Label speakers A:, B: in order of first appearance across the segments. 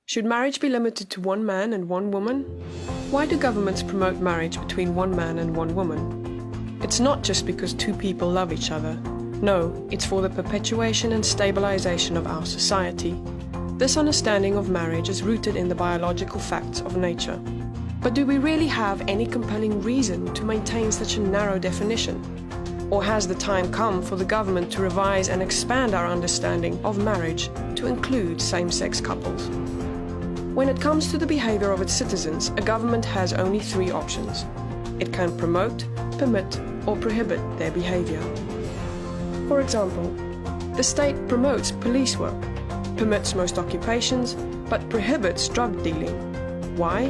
A: Should marriage be limited to one man and one woman? Why do governments promote marriage between one man and one woman? It's not just because two people love each other. No, it's for the perpetuation and stabilization of our society. This understanding of marriage is rooted in the biological facts of nature. But do we really have any compelling reason to maintain such a narrow definition? Or has the time come for the government to revise and expand our understanding of marriage to include same-sex couples? When it comes to the behavior of its citizens, a government has only three options. It can promote, permit, or prohibit their behavior. For example, the state promotes police work, permits most occupations, but prohibits drug dealing. Why?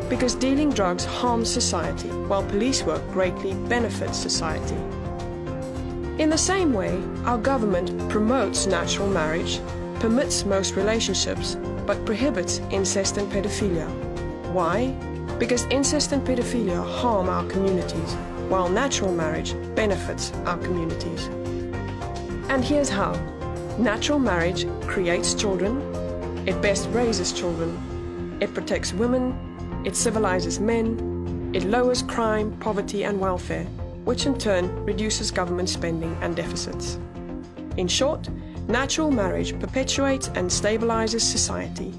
A: Because dealing drugs harms society, while police work greatly benefits society. In the same way, our government promotes natural marriage, permits most relationships, but prohibits incest and pedophilia. Why? Because incest and pedophilia harm our communities, while natural marriage benefits our communities. And here's how. Natural marriage creates children, it best raises children, it protects women, it civilizes men, it lowers crime, poverty and welfare, which in turn reduces government spending and deficits. In short, natural marriage perpetuates and stabilizes society.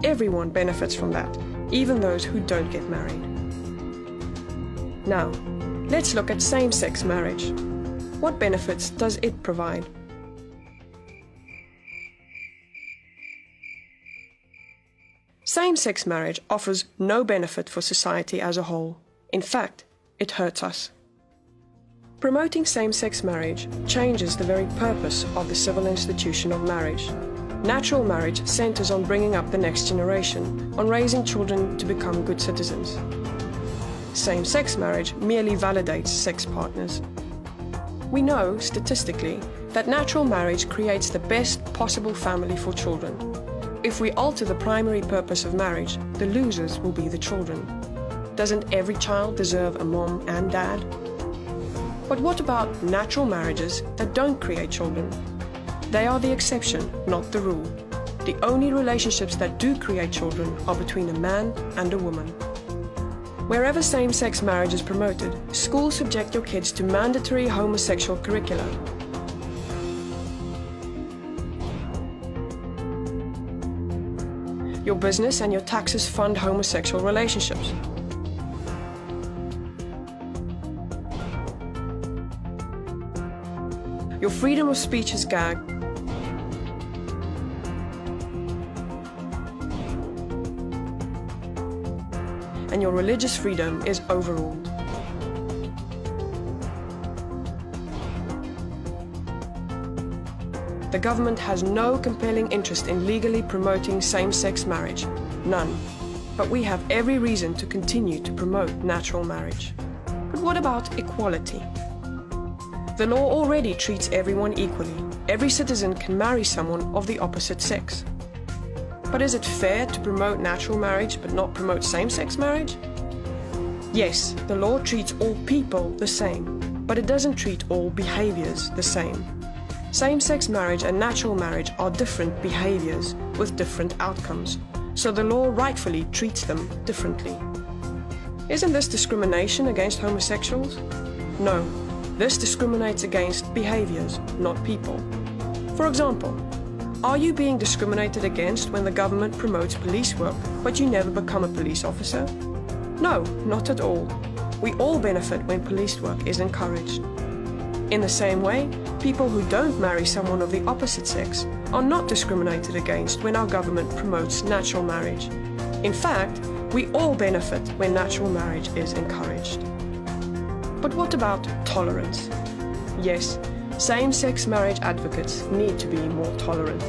A: Everyone benefits from that, even those who don't get married. Now, let's look at same-sex marriage. What benefits does it provide? Same-sex marriage offers no benefit for society as a whole. In fact, it hurts us. Promoting same-sex marriage changes the very purpose of the civil institution of marriage. Natural marriage centers on bringing up the next generation, on raising children to become good citizens. Same-sex marriage merely validates sex partners. We know, statistically, that natural marriage creates the best possible family for children. If we alter the primary purpose of marriage, the losers will be the children. Doesn't every child deserve a mom and dad? But what about natural marriages that don't create children? They are the exception, not the rule. The only relationships that do create children are between a man and a woman. Wherever same-sex marriage is promoted, schools subject your kids to mandatory homosexual curricula. Your business and your taxes fund homosexual relationships. Your freedom of speech is gagged. And your religious freedom is overruled. The government has no compelling interest in legally promoting same-sex marriage. None. But we have every reason to continue to promote natural marriage. But what about equality? The law already treats everyone equally. Every citizen can marry someone of the opposite sex. But is it fair to promote natural marriage but not promote same-sex marriage? Yes, the law treats all people the same, but it doesn't treat all behaviors the same. Same-sex marriage and natural marriage are different behaviors with different outcomes, so the law rightfully treats them differently. Isn't this discrimination against homosexuals? No. This discriminates against behaviors, not people. For example, are you being discriminated against when the government promotes police work, but you never become a police officer? No, not at all. We all benefit when police work is encouraged. In the same way, people who don't marry someone of the opposite sex are not discriminated against when our government promotes natural marriage. In fact, we all benefit when natural marriage is encouraged. But what about tolerance? Yes, same-sex marriage advocates need to be more tolerant.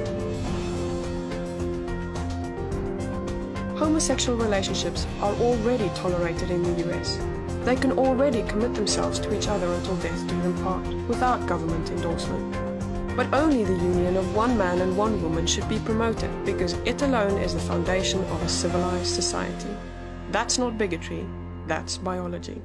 A: Homosexual relationships are already tolerated in the US. They can already commit themselves to each other until death do them part, without government endorsement. But only the union of one man and one woman should be promoted, because it alone is the foundation of a civilized society. That's not bigotry, that's biology.